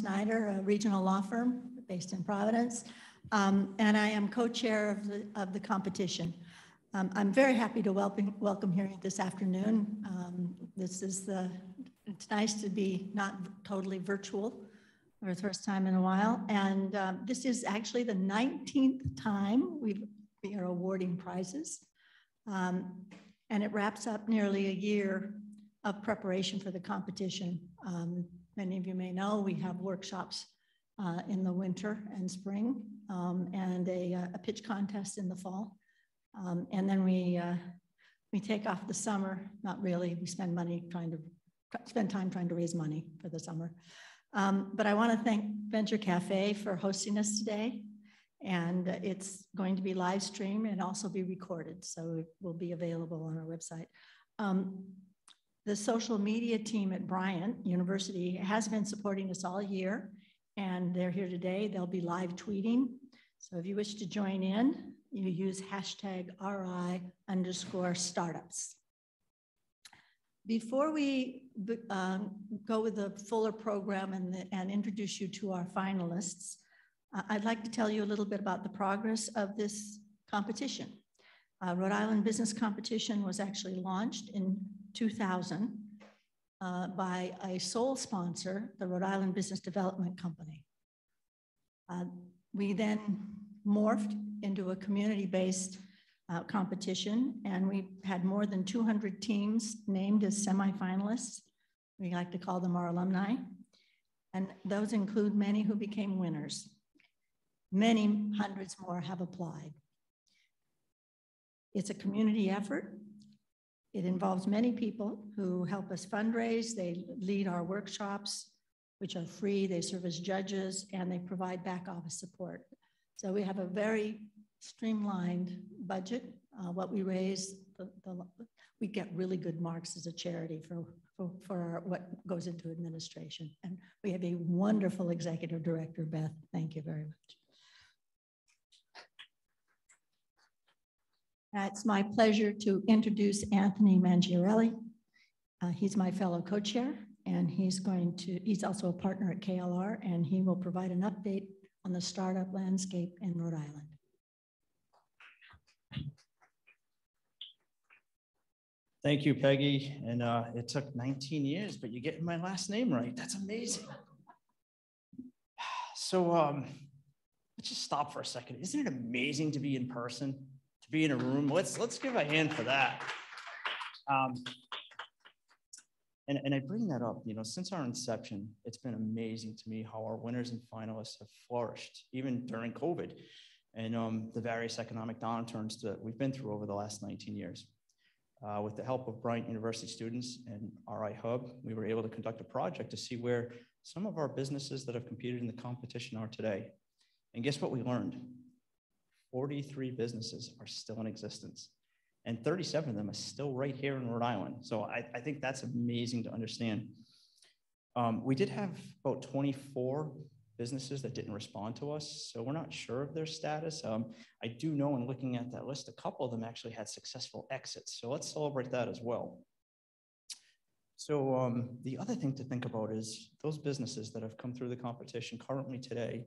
Snyder, a regional law firm based in Providence, and I am co-chair of the competition. I'm very happy to welcome here this afternoon. It's nice to be not totally virtual for the first time in a while, and this is actually the 19th time we are awarding prizes, and it wraps up nearly a year of preparation for the competition. Many of you may know we have workshops in the winter and spring, and a pitch contest in the fall. And then we take off the summer. Not really, we spend time trying to raise money for the summer. But I want to thank Venture Cafe for hosting us today. And it's going to be live streamed and also be recorded, so it will be available on our website. The social media team at Bryant University has been supporting us all year, and they're here today. They'll be live tweeting. So if you wish to join in, you use hashtag #RI_startups. Before we go with the fuller program and introduce you to our finalists, I'd like to tell you a little bit about the progress of this competition. Rhode Island Business Competition was actually launched in 2000 by a sole sponsor, the Rhode Island Business Development Company. We then morphed into a community-based competition, and we had more than 200 teams named as semifinalists. We like to call them our alumni, and those include many who became winners. Many hundreds more have applied. It's a community effort. It involves many people who help us fundraise. They lead our workshops, which are free. They serve as judges, and they provide back office support. So we have a very streamlined budget. What we raise, we get really good marks as a charity for what goes into administration. And we have a wonderful executive director, Beth. Thank you very much. It's my pleasure to introduce Anthony Mangiarelli. He's my fellow co-chair, and he's also a partner at KLR, and he will provide an update on the startup landscape in Rhode Island. Thank you, Peggy. And it took 19 years, but you're getting my last name right. That's amazing. So let's just stop for a second. Isn't it amazing to be in person, to be in a room? Let's give a hand for that. And I bring that up, since our inception, it's been amazing to me how our winners and finalists have flourished, even during COVID and the various economic downturns that we've been through over the last 19 years. With the help of Bryant University students and RI Hub, we were able to conduct a project to see where some of our businesses that have competed in the competition are today. And guess what we learned? 43 businesses are still in existence, and 37 of them are still right here in Rhode Island. So I think that's amazing to understand. We did have about 24 businesses that didn't respond to us, so we're not sure of their status. I do know in looking at that list, a couple of them actually had successful exits. So let's celebrate that as well. So the other thing to think about is those businesses that have come through the competition currently today,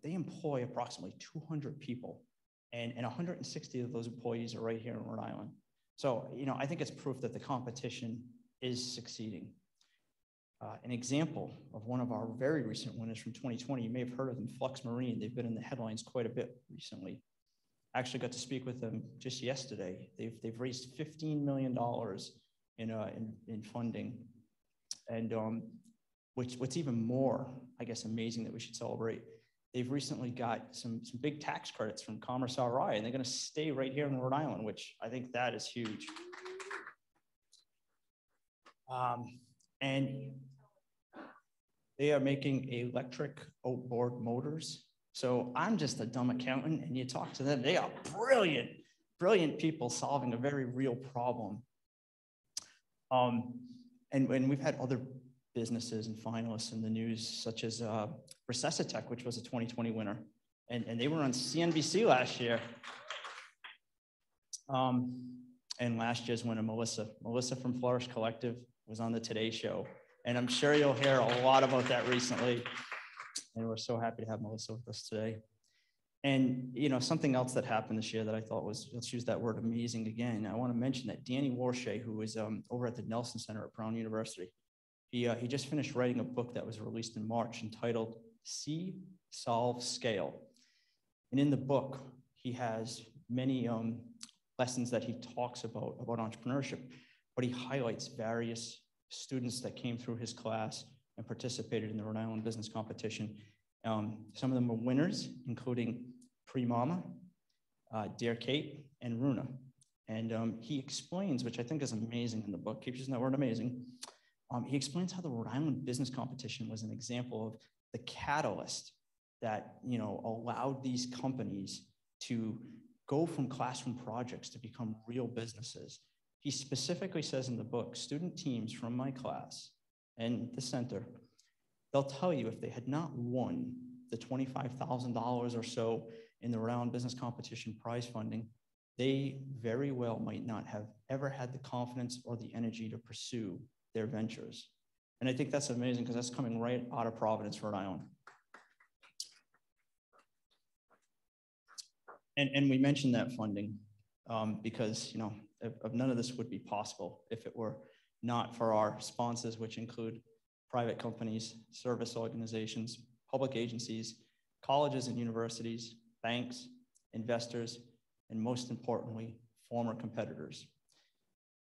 they employ approximately 200 people, and 160 of those employees are right here in Rhode Island. So, I think it's proof that the competition is succeeding. An example of one of our very recent winners from 2020, you may have heard of them, Flux Marine. They've been in the headlines quite a bit recently. I actually got to speak with them just yesterday. They've raised $15 million in funding. And what's even more, I guess, amazing that we should celebrate, they've recently got some big tax credits from Commerce RI, and they're going to stay right here in Rhode Island, which I think that is huge. And they are making electric outboard motors. So I'm just a dumb accountant, and you talk to them, they are brilliant, brilliant people solving a very real problem. And we've had other businesses and finalists in the news, such as Resuscitech, which was a 2020 winner. And they were on CNBC last year. And last year's winner, Melissa from Flourish Collective, was on the Today Show. And I'm sure you'll hear a lot about that recently. And we're so happy to have Melissa with us today. And, you know, something else that happened this year that I thought was, let's use that word amazing again. I want to mention that Danny Warshay, who is over at the Nelson Center at Brown University, he just finished writing a book that was released in March entitled See, Solve, Scale. And in the book, he has many lessons that he talks about entrepreneurship, but he highlights various students that came through his class and participated in the Rhode Island Business Competition. Some of them were winners, including Pre-Mama, Dear Kate, and Runa. And he explains, which I think is amazing in the book, keep using that word amazing, he explains how the Rhode Island Business Competition was an example of the catalyst that, you know, allowed these companies to go from classroom projects to become real businesses. He specifically says in the book, student teams from my class and the center, they'll tell you if they had not won the $25,000 or so in the Rhode Island Business Competition prize funding, they very well might not have ever had the confidence or the energy to pursue their ventures. And I think that's amazing because that's coming right out of Providence, Rhode Island. And we mentioned that funding because, you know, if none of this would be possible if it were not for our sponsors, which include private companies, service organizations, public agencies, colleges and universities, banks, investors, and most importantly, former competitors.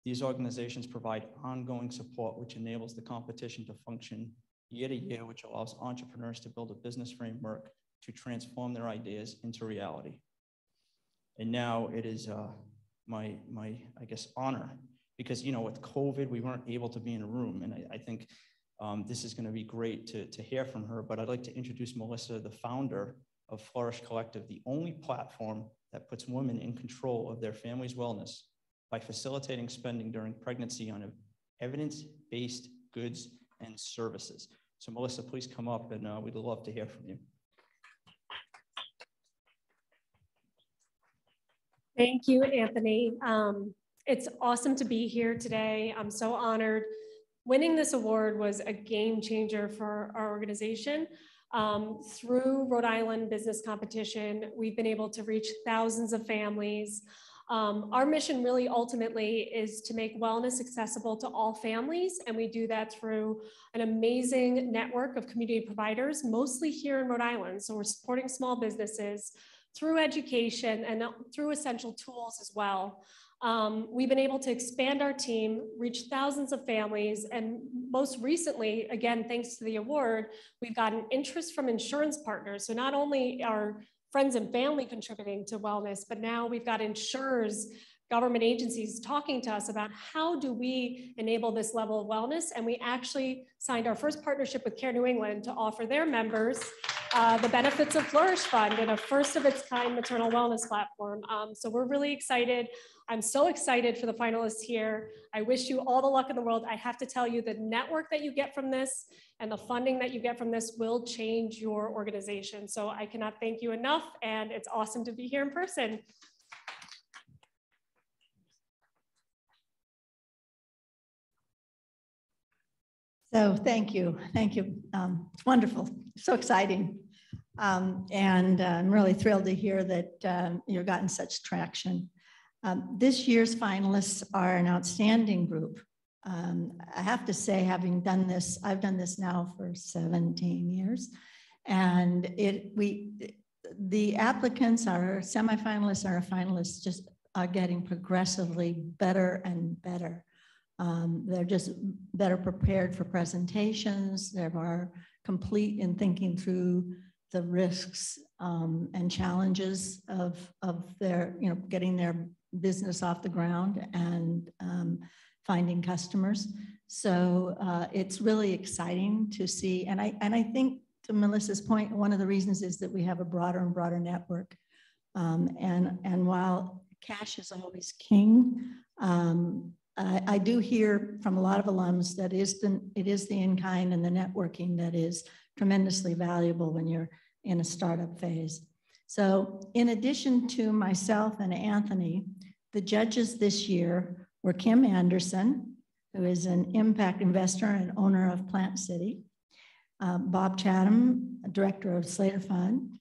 These organizations provide ongoing support, which enables the competition to function year to year, which allows entrepreneurs to build a business framework to transform their ideas into reality. And now it is my I guess, honor, because, you know, with COVID, we weren't able to be in a room. And I think this is going to be great to hear from her, but I'd like to introduce Melissa, the founder of Flourish Collective, the only platform that puts women in control of their family's wellness by facilitating spending during pregnancy on evidence-based goods and services. So Melissa, please come up and we'd love to hear from you. Thank you, Anthony. It's awesome to be here today. I'm so honored. Winning this award was a game changer for our organization. Through Rhode Island Business Competition, we've been able to reach thousands of families. Our mission really ultimately is to make wellness accessible to all families, and we do that through an amazing network of community providers, mostly here in Rhode Island. So we're supporting small businesses through education and through essential tools as well. We've been able to expand our team, reach thousands of families, and most recently, again, thanks to the award, we've gotten interest from insurance partners. So not only are friends and family contributing to wellness, but now we've got insurers, government agencies talking to us about how do we enable this level of wellness. And we actually signed our first partnership with Care New England to offer their members the benefits of Flourish Fund and a first of its kind maternal wellness platform. So we're really excited. I'm so excited for the finalists here. I wish you all the luck in the world. I have to tell you, the network that you get from this and the funding that you get from this will change your organization. So I cannot thank you enough, and it's awesome to be here in person. So thank you. It's wonderful, so exciting. And I'm really thrilled to hear that you've gotten such traction. This year's finalists are an outstanding group. I have to say, having done this, I've done this now for 17 years, and the applicants, our semifinalists, our finalists, just are getting progressively better and better. They're just better prepared for presentations. They're more complete in thinking through the risks and challenges of their, getting their business off the ground and finding customers. So it's really exciting to see. And I think, to Melissa's point, one of the reasons is that we have a broader and broader network. And while cash is always king, I do hear from a lot of alums that it is the in-kind and the networking that is tremendously valuable when you're in a startup phase. So in addition to myself and Anthony, the judges this year were Kim Anderson, who is an impact investor and owner of Plant City. Bob Chatham, Director of Slater Fund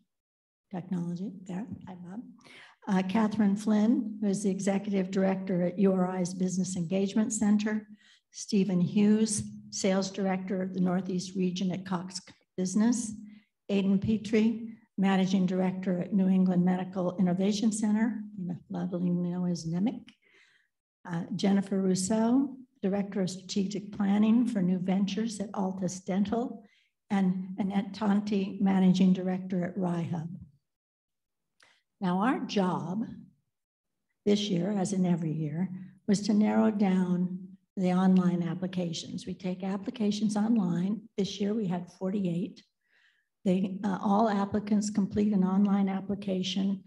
Technology, there, hi Bob. Catherine Flynn, who is the Executive Director at URI's Business Engagement Center. Stephen Hughes, Sales Director of the Northeast Region at Cox Business. Aidan Petrie, Managing Director at New England Medical Innovation Center, lovely known as NEMIC. Jennifer Rousseau, Director of Strategic Planning for New Ventures at Altus Dental, and Annette Tonti, Managing Director at RIHub. Now, our job this year, as in every year, was to narrow down the online applications. We take applications online. This year we had 48. All applicants complete an online application.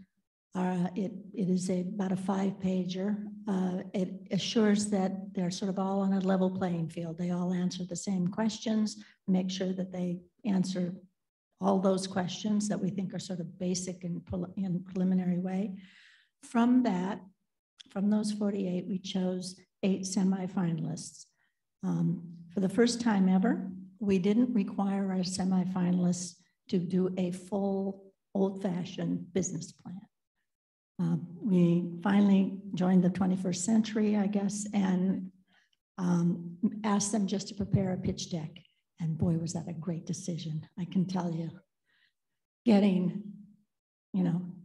It is about a 5-pager. It assures that they're sort of all on a level playing field. They all answer the same questions, make sure that they answer all those questions that we think are sort of basic and in preliminary way. From those 48, we chose 8 semifinalists. For the first time ever, we didn't require our semifinalists to do a full old-fashioned business plan. We finally joined the 21st century, I guess, and asked them just to prepare a pitch deck. And boy, was that a great decision, I can tell you. Getting,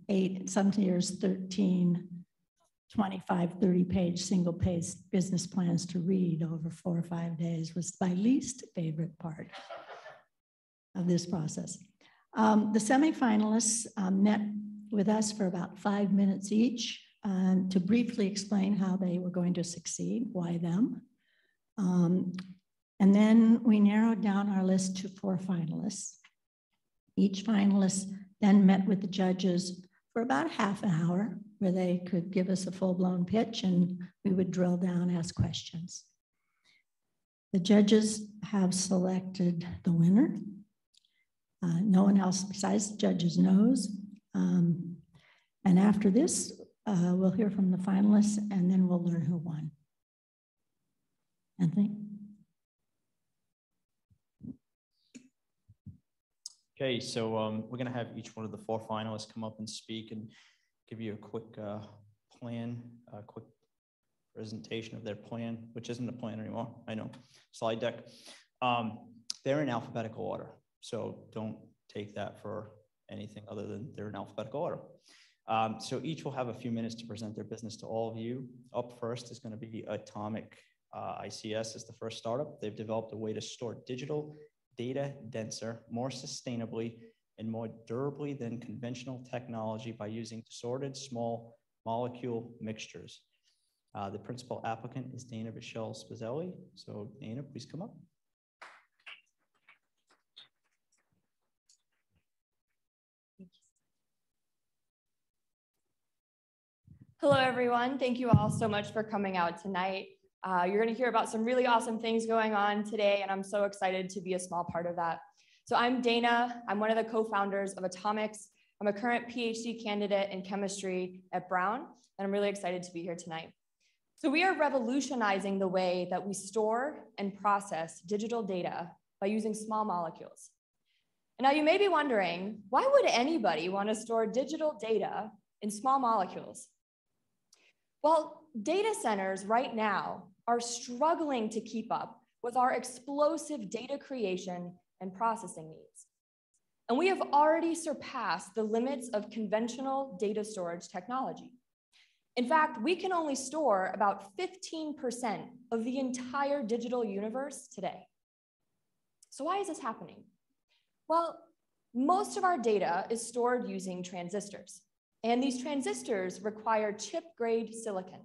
8, some years 13, 25, 30-page, single-page business plans to read over 4 or 5 days was my least favorite part of this process. The semifinalists met with us for about 5 minutes each to briefly explain how they were going to succeed, why them. And then we narrowed down our list to 4 finalists. Each finalist then met with the judges for about half an hour, where they could give us a full-blown pitch and we would drill down, ask questions. The judges have selected the winner. No one else besides the judges knows. And after this, we'll hear from the finalists and then we'll learn who won. Anthony? Okay, so we're going to have each one of the 4 finalists come up and speak and give you a quick plan, a quick presentation of their plan, which isn't a plan anymore, I know, slide deck. They're in alphabetical order, so don't take that for anything other than they're in alphabetical order. So each will have a few minutes to present their business to all of you. Up first is going to be Atomic ICS is the first startup. They've developed a way to store digital data denser, more sustainably, and more durably than conventional technology by using sorted small molecule mixtures. The principal applicant is Dana Michelle Spazzelli. So Dana, please come up. Hello, everyone. Thank you all so much for coming out tonight. You're going to hear about some really awesome things going on today, and I'm so excited to be a small part of that. So I'm Dana. I'm one of the co-founders of Atomics. I'm a current PhD candidate in chemistry at Brown, and I'm really excited to be here tonight. So we are revolutionizing the way that we store and process digital data by using small molecules. And now you may be wondering, why would anybody want to store digital data in small molecules? Well, data centers right now are struggling to keep up with our explosive data creation and processing needs. And we have already surpassed the limits of conventional data storage technology. In fact, we can only store about 15% of the entire digital universe today. So why is this happening? Well, most of our data is stored using transistors, and these transistors require chip-grade silicon.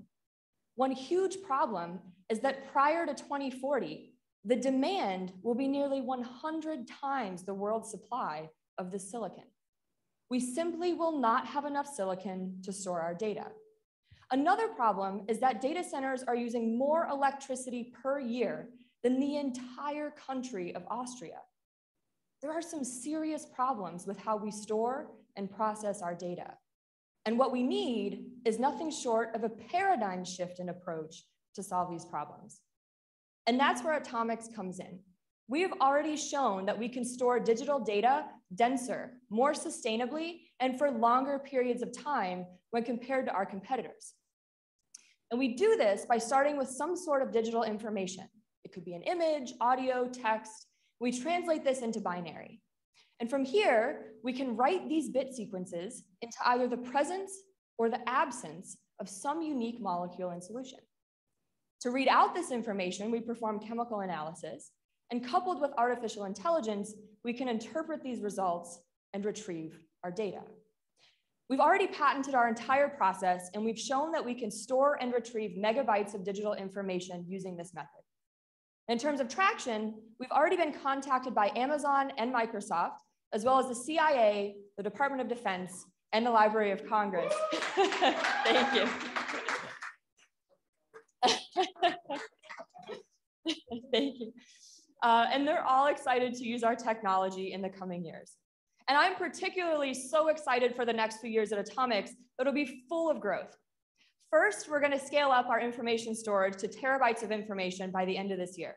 One huge problem is that prior to 2040, the demand will be nearly 100 times the world's supply of the silicon. We simply will not have enough silicon to store our data. Another problem is that data centers are using more electricity per year than the entire country of Austria. There are some serious problems with how we store and process our data. And what we need is nothing short of a paradigm shift in approach to solve these problems. And that's where Atomics comes in. We have already shown that we can store digital data denser, more sustainably, and for longer periods of time when compared to our competitors. And we do this by starting with some sort of digital information. It could be an image, audio, text. We translate this into binary. And from here, we can write these bit sequences into either the presence or the absence of some unique molecule in solution. To read out this information, we perform chemical analysis, and coupled with artificial intelligence, we can interpret these results and retrieve our data. We've already patented our entire process, and we've shown that we can store and retrieve megabytes of digital information using this method. In terms of traction, we've already been contacted by Amazon and Microsoft, as well as the CIA, the Department of Defense, and the Library of Congress. Thank you. Thank you. And they're all excited to use our technology in the coming years. And I'm particularly so excited for the next few years at Atomics that it'll be full of growth. First, we're going to scale up our information storage to terabytes of information by the end of this year.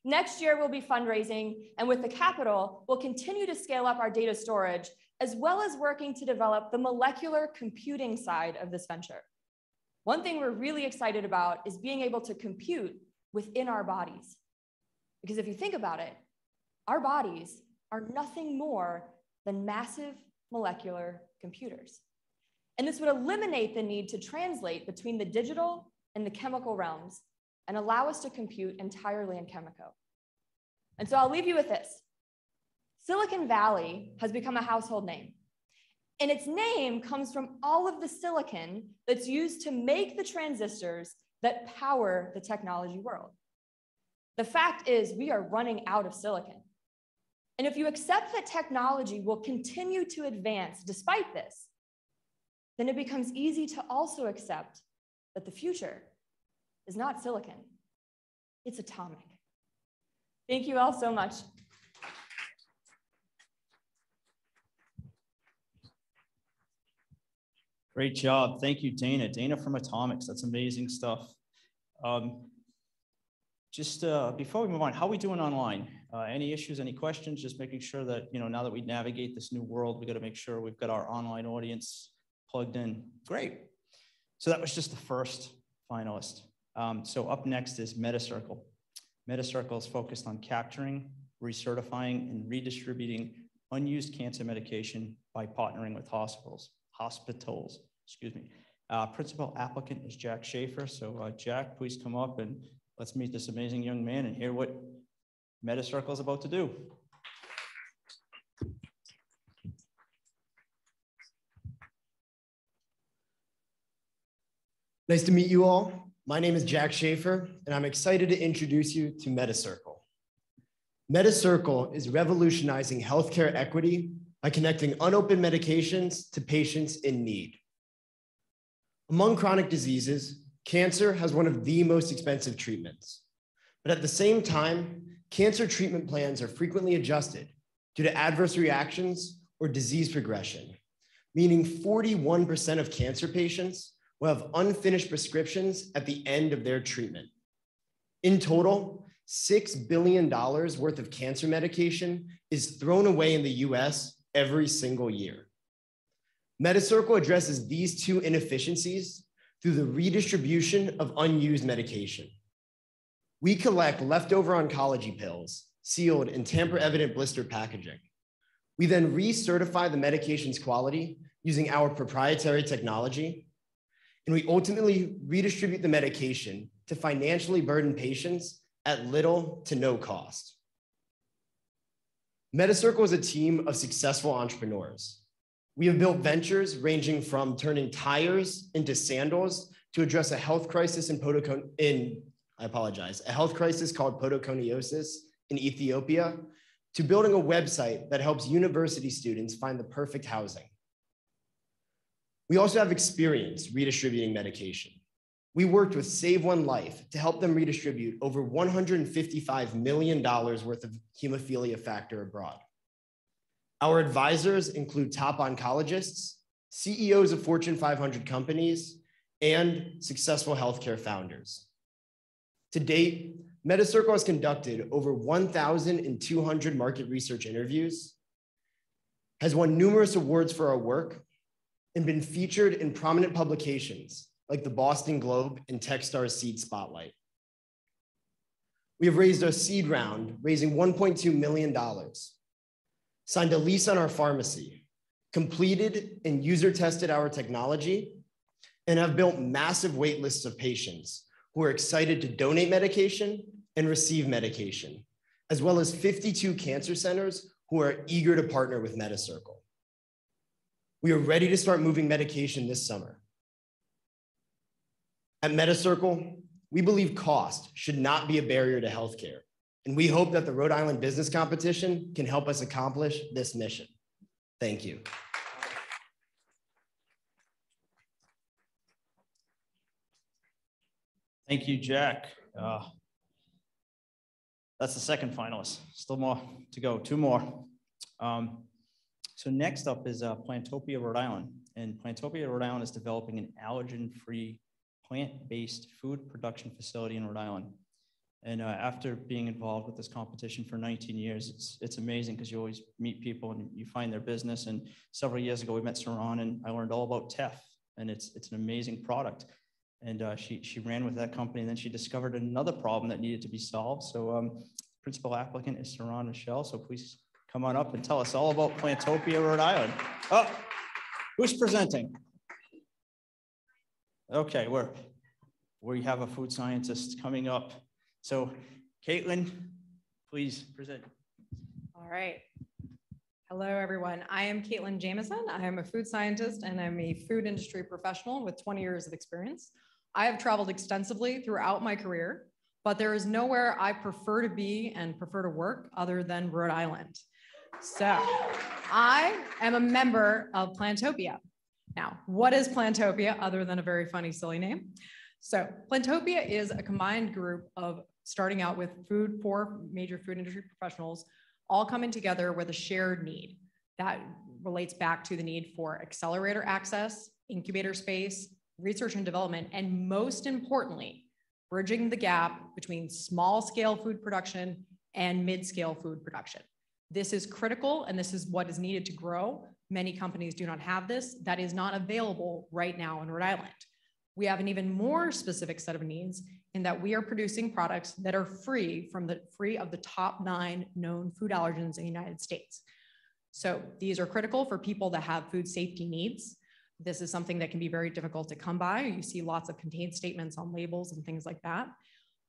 Next year, we'll be fundraising, and with the capital, we'll continue to scale up our data storage, as well as working to develop the molecular computing side of this venture. One thing we're really excited about is being able to compute within our bodies. Because if you think about it, our bodies are nothing more than massive molecular computers. And this would eliminate the need to translate between the digital and the chemical realms and allow us to compute entirely in chemical. And so I'll leave you with this. Silicon Valley has become a household name. And its name comes from all of the silicon that's used to make the transistors that power the technology world. The fact is, we are running out of silicon. And if you accept that technology will continue to advance despite this, then it becomes easy to also accept that the future is not silicon, it's atomic. Thank you all so much. Great job. Thank you, Dana. Dana from Atomics. That's amazing stuff. Just before we move on, how are we doing online? Any issues, any questions? Just making sure that, now that we navigate this new world, we got to make sure we've got our online audience plugged in. Great. So that was just the first finalist. So up next is Metacircle. Metacircle is focused on capturing, recertifying, and redistributing unused cancer medication by partnering with hospitals, excuse me. Principal applicant is Jack Schaefer. So Jack, please come up and let's meet this amazing young man and hear what Metacircle is about to do. Nice to meet you all. My name is Jack Schaefer, and I'm excited to introduce you to Metacircle. Metacircle is revolutionizing healthcare equity by connecting unopened medications to patients in need. Among chronic diseases, cancer has one of the most expensive treatments. But at the same time, cancer treatment plans are frequently adjusted due to adverse reactions or disease progression, meaning 41% of cancer patients will have unfinished prescriptions at the end of their treatment. In total, $6 billion worth of cancer medication is thrown away in the US every single year. Metacircle addresses these two inefficiencies through the redistribution of unused medication. We collect leftover oncology pills sealed in tamper-evident blister packaging. We then recertify the medication's quality using our proprietary technology, and we ultimately redistribute the medication to financially burden patients at little to no cost. Metacircle is a team of successful entrepreneurs. We have built ventures ranging from turning tires into sandals to address a health crisis a health crisis called podoconiosis in Ethiopia, to building a website that helps university students find the perfect housing. We also have experience redistributing medication. We worked with Save One Life to help them redistribute over $155 million worth of hemophilia factor abroad. Our advisors include top oncologists, CEOs of Fortune 500 companies, and successful healthcare founders. To date, Metacircle has conducted over 1,200 market research interviews, has won numerous awards for our work, and been featured in prominent publications like the Boston Globe and Techstars Seed Spotlight. We have raised a seed round, raising $1.2 million, signed a lease on our pharmacy, completed and user tested our technology, and have built massive wait lists of patients who are excited to donate medication and receive medication, as well as 52 cancer centers who are eager to partner with Metacircle. We are ready to start moving medication this summer. At Metacircle, we believe cost should not be a barrier to healthcare, and we hope that the Rhode Island Business Competition can help us accomplish this mission. Thank you. Thank you, Jack. That's the second finalist. Still more to go, two more. So next up is Plantopia, Rhode Island. And Plantopia, Rhode Island is developing an allergen-free, plant-based food production facility in Rhode Island. And after being involved with this competition for 19 years, it's amazing because you always meet people and you find their business. And several years ago, we met Saran and I learned all about TEF, and it's an amazing product. And she ran with that company, and then she discovered another problem that needed to be solved. So principal applicant is Saran Michelle. So please come on up and tell us all about Plantopia, Rhode Island. Oh, who's presenting? Okay, we have a food scientist coming up. So Caitlin, please present. All right. Hello, everyone. I am Caitlin Jameson. I am a food scientist and I'm a food industry professional with 20 years of experience. I have traveled extensively throughout my career, but there is nowhere I prefer to be and prefer to work other than Rhode Island. So I am a member of Plantopia. Now, what is Plantopia other than a very funny, silly name? So Plantopia is a combined group of starting out with four major food industry professionals, all coming together with a shared need that relates back to the need for accelerator access, incubator space, research and development, and most importantly, bridging the gap between small scale food production and mid-scale food production. This is critical, and this is what is needed to grow. Many companies do not have this. That is not available right now in Rhode Island. We have an even more specific set of needs in that we are producing products that are free of the top 9 known food allergens in the United States. So these are critical for people that have food safety needs. This is something that can be very difficult to come by. You see lots of contained statements on labels and things like that.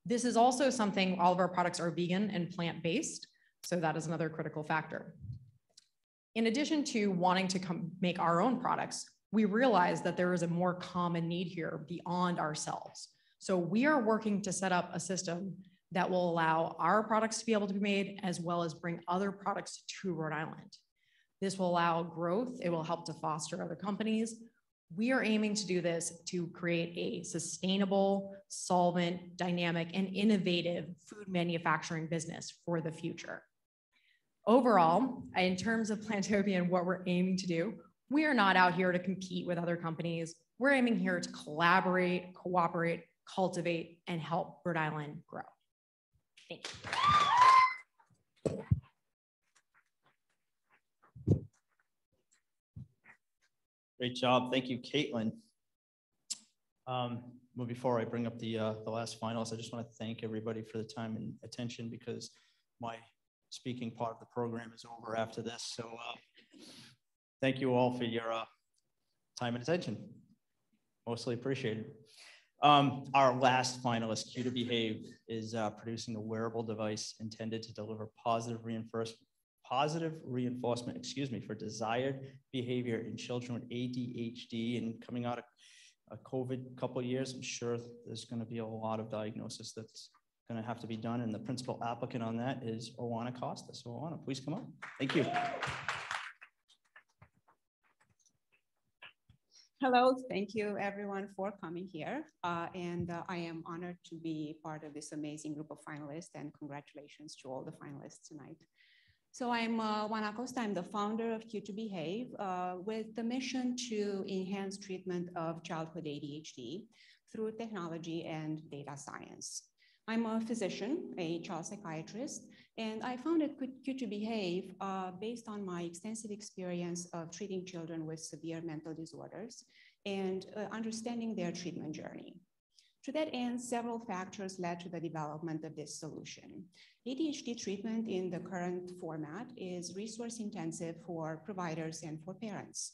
This is also something, all of our products are vegan and plant-based. So that is another critical factor. In addition to wanting to make our own products, we realize that there is a more common need here beyond ourselves. So we are working to set up a system that will allow our products to be able to be made, as well as bring other products to Rhode Island. This will allow growth. It will help to foster other companies. We are aiming to do this to create a sustainable, solvent, dynamic, and innovative food manufacturing business for the future. Overall, in terms of Plantopia and what we're aiming to do, we are not out here to compete with other companies. We're aiming here to collaborate, cooperate, cultivate, and help Rhode Island grow. Thank you. Great job. Thank you, Caitlin. Well, before I bring up the last finalist, I just want to thank everybody for the time and attention, because my speaking part of the program is over after this. So thank you all for your time and attention. Mostly appreciated. Our last finalist, Q to Behave, is producing a wearable device intended to deliver positive reinforcement, for desired behavior in children with ADHD. And coming out of a COVID couple of years, I'm sure there's going to be a lot of diagnosis that's going to have to be done. And the principal applicant on that is Juan Acosta. So Juan, please come up. Thank you. Hello, thank you everyone for coming here. I am honored to be part of this amazing group of finalists, and congratulations to all the finalists tonight. So I'm Juan Acosta. I'm the founder of Q to Behave with the mission to enhance treatment of childhood ADHD through technology and data science. I'm a physician, a child psychiatrist, and I found it cute to behave based on my extensive experience of treating children with severe mental disorders and understanding their treatment journey. To that end, several factors led to the development of this solution. ADHD treatment in the current format is resource intensive for providers and for parents.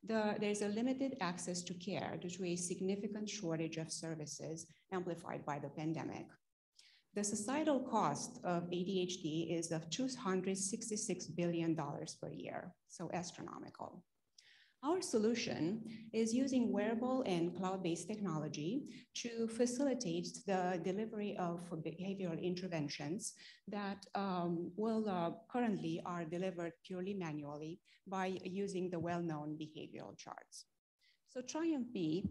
There's a limited access to care due to a significant shortage of services amplified by the pandemic. The societal cost of ADHD is of $266 billion per year, so astronomical. Our solution is using wearable and cloud-based technology to facilitate the delivery of behavioral interventions that currently are delivered purely manually by using the well-known behavioral charts. So Triumph B,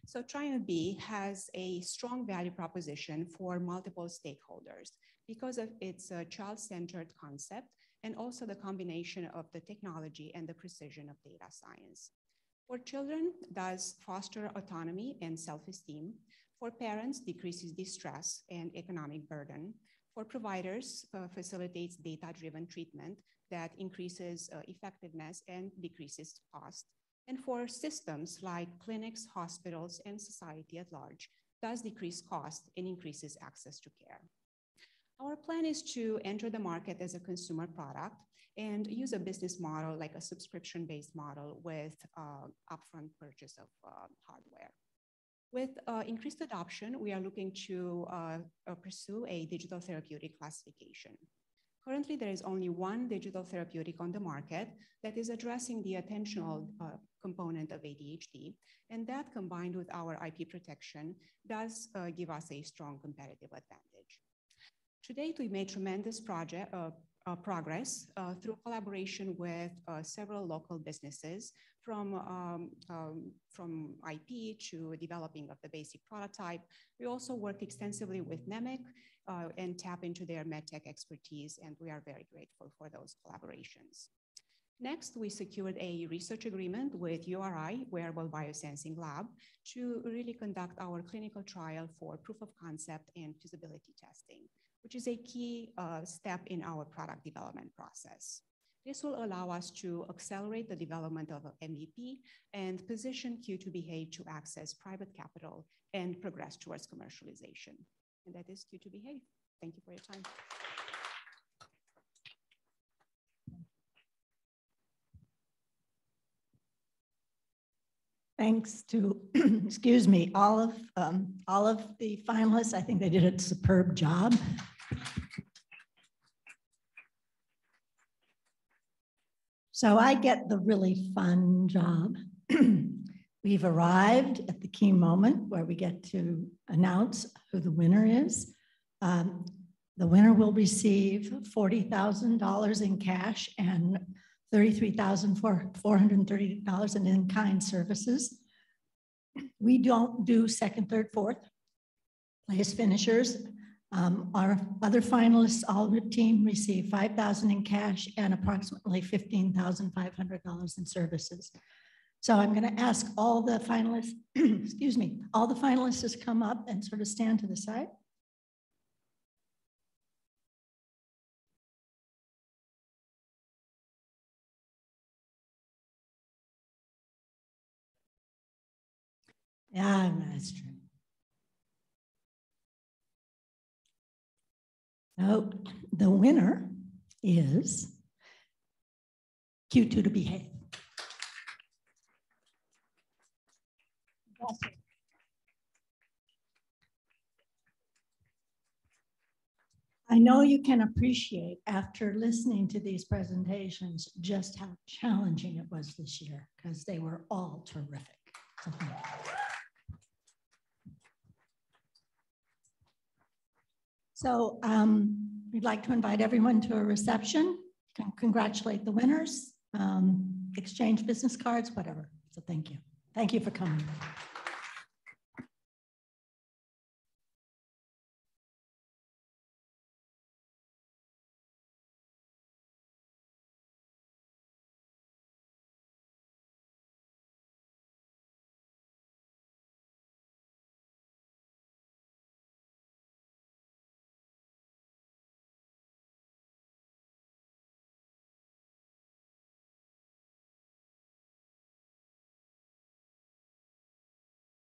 So Triumph B has a strong value proposition for multiple stakeholders because of its child-centered concept and also the combination of the technology and the precision of data science. For children, does foster autonomy and self-esteem. For parents, decreases distress and economic burden. For providers, facilitates data-driven treatment that increases effectiveness and decreases cost. And for systems like clinics, hospitals, and society at large, does decrease cost and increases access to care. Our plan is to enter the market as a consumer product and use a business model like a subscription-based model with upfront purchase of hardware. With increased adoption, we are looking to pursue a digital therapeutic classification. Currently, there is only one digital therapeutic on the market that is addressing the attentional component of ADHD, and that combined with our IP protection does give us a strong competitive advantage. To date, we made tremendous progress through collaboration with several local businesses from IP to developing of the basic prototype. We also work extensively with NEMIC and tap into their medtech expertise, and we are very grateful for those collaborations. Next, we secured a research agreement with URI, Wearable Biosensing Lab, to really conduct our clinical trial for proof of concept and feasibility testing, which is a key step in our product development process. This will allow us to accelerate the development of an MVP and position Q2Behave to access private capital and progress towards commercialization. And that is Q2Behave. Thank you for your time. Thanks to, excuse me, all of the finalists. I think they did a superb job. So I get the really fun job. We've arrived at the key moment where we get to announce who the winner is. The winner will receive $40,000 in cash and $33,430 in in-kind services. We don't do second, third, fourth place finishers. Our other finalists, all the team, receive $5,000 in cash and approximately $15,500 in services. So I'm going to ask all the finalists, excuse me, all the finalists to come up and sort of stand to the side. Yeah, that's true. So the winner is Q2Behave. I know you can appreciate after listening to these presentations just how challenging it was this year because they were all terrific. So thank you. So we'd like to invite everyone to a reception, congratulate the winners, exchange business cards, whatever. So thank you. Thank you for coming.